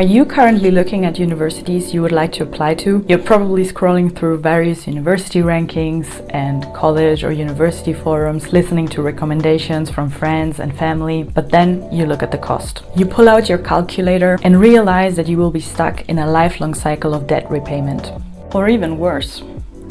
Are you currently looking at universities you would like to apply to? You're probably scrolling through various university rankings and college or university forums, listening to recommendations from friends and family, but then you look at the cost. You pull out your calculator and realize that you will be stuck in a lifelong cycle of debt repayment. Or even worse,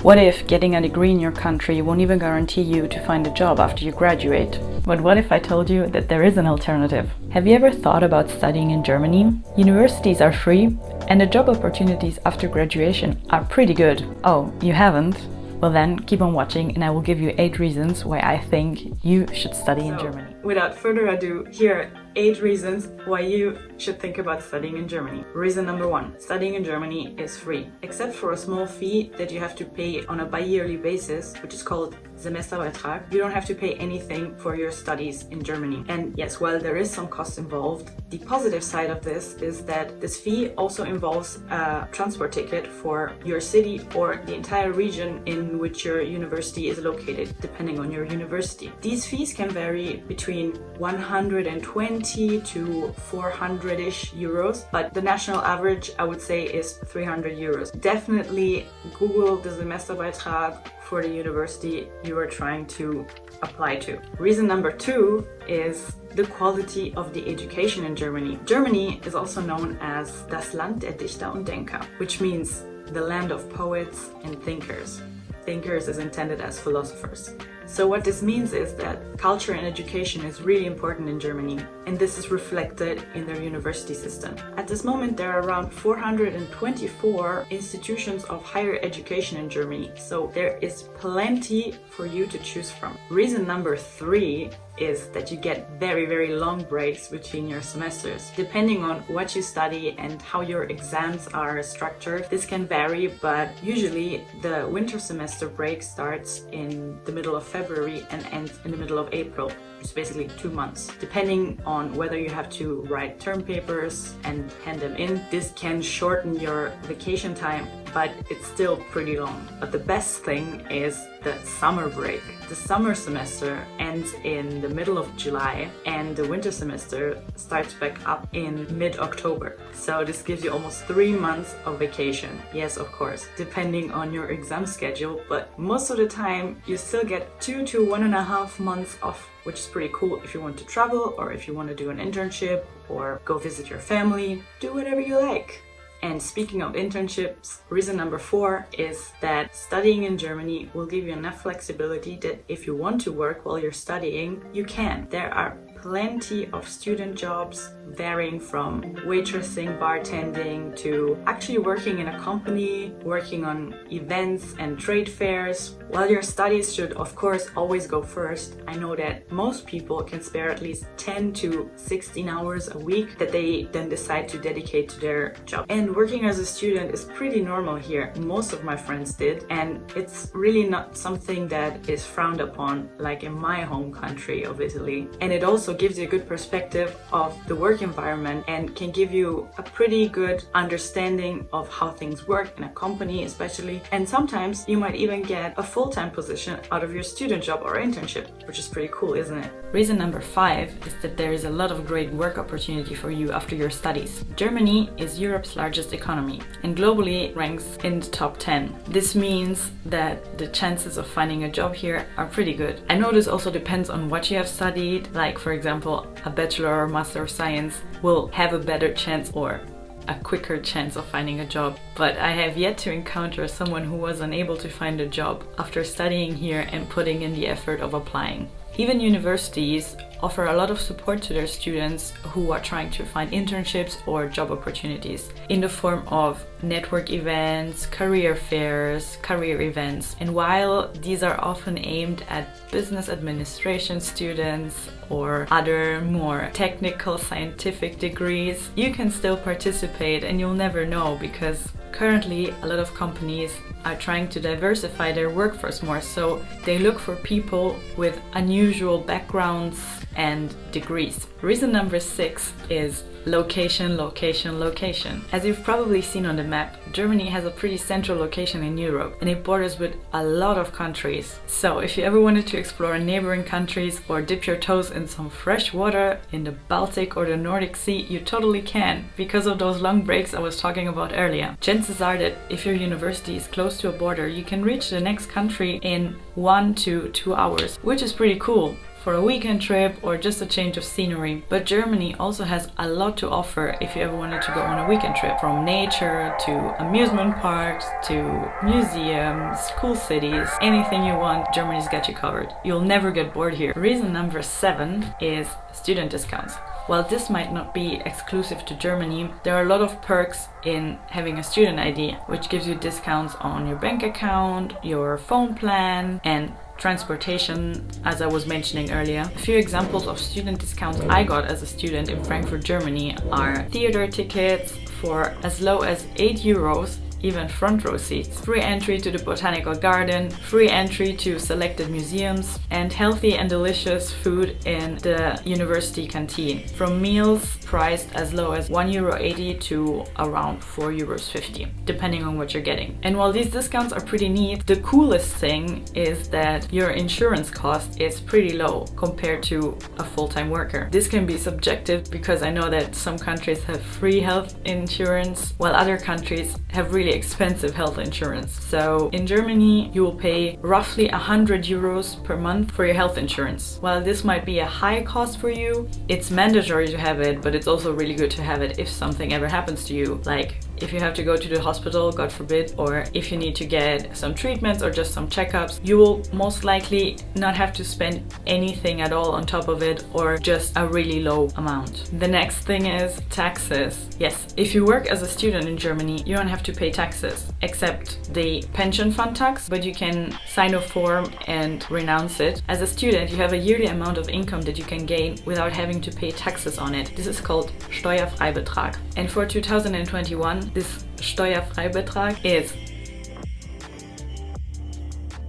what if getting a degree in your country won't even guarantee you to find a job after you graduate? But what if I told you that there is an alternative? Have you ever thought about studying in Germany? Universities are free, and the job opportunities after graduation are pretty good. Oh, you haven't? Well then, keep on watching and I will give you 8 reasons why I think you should study in Germany. Without further ado, here are 8 reasons why you should think about studying in Germany. Reason number 1. Studying in Germany is free, except for a small fee that you have to pay on a bi-yearly basis, which is called Semesterbeitrag. You don't have to pay anything for your studies in Germany. And yes, while there is some cost involved, the positive side of this is that this fee also involves a transport ticket for your city or the entire region in which your university is located, depending on your university. These fees can vary between 120 to 400-ish euros, but the national average, I would say, is 300 euros. Definitely Google the Semesterbeitrag for the university you are trying to apply to. Reason number 2 is the quality of the education in Germany. Germany is also known as das Land der Dichter und Denker, which means the land of poets and thinkers. Thinkers is intended as philosophers. So what this means is that culture and education is really important in Germany, and this is reflected in their university system. At this moment, there are around 424 institutions of higher education in Germany, so there is plenty for you to choose from. Reason number 3 is that you get very, very long breaks between your semesters. Depending on what you study and how your exams are structured, this can vary, but usually the winter semester break starts in the middle of February and ends in the middle of April. It's basically 2 months. Depending on whether you have to write term papers and hand them in, this can shorten your vacation time, but it's still pretty long. But the best thing is the summer break. The summer semester ends in the middle of July and the winter semester starts back up in mid-October. So this gives you almost 3 months of vacation. Yes, of course, depending on your exam schedule, but most of the time you still get 2 to 1.5 months off, which is pretty cool if you want to travel or if you want to do an internship or go visit your family. Do whatever you like. And speaking of internships, reason number 4 is that studying in Germany will give you enough flexibility that if you want to work while you're studying, you can. There are plenty of student jobs varying from waitressing, bartending, to actually working in a company, working on events and trade fairs. While your studies should of course always go first, I know that most people can spare at least 10 to 16 hours a week that they then decide to dedicate to their job. And working as a student is pretty normal here. Most of my friends did, and it's really not something that is frowned upon like in my home country of Italy. And it also gives you a good perspective of the work environment and can give you a pretty good understanding of how things work in a company especially. And sometimes you might even get a full-time position out of your student job or internship, which is pretty cool, isn't it? Reason number 5 is that there is a lot of great work opportunity for you after your studies. Germany is Europe's largest economy and globally ranks in the top 10. This means that the chances of finding a job here are pretty good. I know this also depends on what you have studied, like for example, a Bachelor or Master of Science will have a better chance or a quicker chance of finding a job. But I have yet to encounter someone who was unable to find a job after studying here and putting in the effort of applying. Even universities offer a lot of support to their students who are trying to find internships or job opportunities in the form of network events, career fairs, career events. And while these are often aimed at business administration students or other more technical scientific degrees, you can still participate and you'll never know, because currently a lot of companies are trying to diversify their workforce more, so they look for people with unusual backgrounds and degrees. Reason number 6 is Location, location, location. As you've probably seen on the map, Germany has a pretty central location in Europe and it borders with a lot of countries. So if you ever wanted to explore neighboring countries or dip your toes in some fresh water in the Baltic or the Nordic Sea, you totally can, because of those long breaks I was talking about earlier. Chances are that if your university is close to a border, you can reach the next country in 1 to 2 hours, which is pretty cool for a weekend trip or just a change of scenery. But Germany also has a lot to offer if you ever wanted to go on a weekend trip. From nature to amusement parks to museums, cool cities, anything you want, Germany's got you covered. You'll never get bored here. Reason number 7 is student discounts. While this might not be exclusive to Germany, there are a lot of perks in having a student ID, which gives you discounts on your bank account, your phone plan, and transportation, as I was mentioning earlier. A few examples of student discounts I got as a student in Frankfurt, Germany are theater tickets for as low as 8 euros, even front row seats, free entry to the botanical garden, free entry to selected museums, and healthy and delicious food in the university canteen, from meals priced as low as €1.80 to around €4.50, depending on what you're getting. And while these discounts are pretty neat, the coolest thing is that your insurance cost is pretty low compared to a full-time worker. This can be subjective because I know that some countries have free health insurance, while other countries have really expensive health insurance. So in Germany, you will pay roughly 100 euros per month for your health insurance. While this might be a high cost for you, it's mandatory to have it, but it's also really good to have it if something ever happens to you, like if you have to go to the hospital, God forbid, or if you need to get some treatments or just some checkups, you will most likely not have to spend anything at all on top of it, or just a really low amount. The next thing is taxes. Yes, if you work as a student in Germany, you don't have to pay taxes, except the pension fund tax, but you can sign a form and renounce it. As a student, you have a yearly amount of income that you can gain without having to pay taxes on it. This is called Steuerfreibetrag. And for 2021, this Steuerfreibetrag is,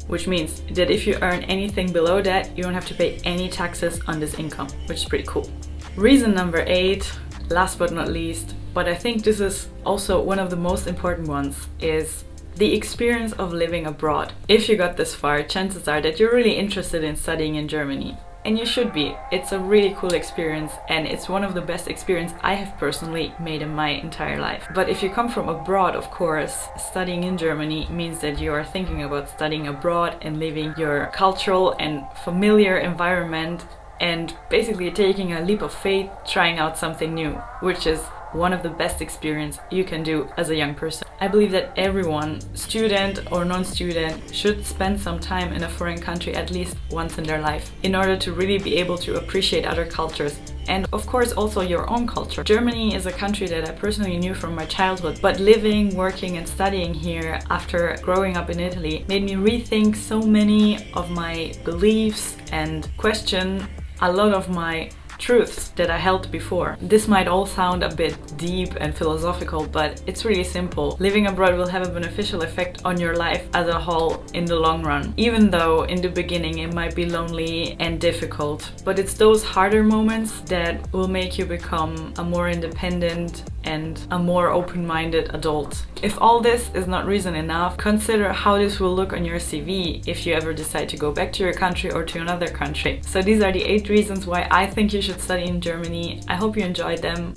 which means that if you earn anything below that, you don't have to pay any taxes on this income, which is pretty cool. Reason number 8, last but not least, but I think this is also one of the most important ones, is the experience of living abroad. If you got this far, chances are that you're really interested in studying in Germany. And you should be. It's a really cool experience, and it's one of the best experiences I have personally made in my entire life. But if you come from abroad, of course, studying in Germany means that you are thinking about studying abroad and leaving your cultural and familiar environment and basically taking a leap of faith, trying out something new, which is one of the best experiences you can do as a young person. I believe that everyone, student or non-student, should spend some time in a foreign country at least once in their life in order to really be able to appreciate other cultures and of course also your own culture. Germany is a country that I personally knew from my childhood, but living, working and studying here after growing up in Italy made me rethink so many of my beliefs and question a lot of my truths that I held before. This might all sound a bit deep and philosophical, but it's really simple. Living abroad will have a beneficial effect on your life as a whole in the long run, even though in the beginning it might be lonely and difficult. But it's those harder moments that will make you become a more independent and a more open-minded adult. If all this is not reason enough, consider how this will look on your CV if you ever decide to go back to your country or to another country. So these are the 8 reasons why I think you should study in Germany. I hope you enjoyed them.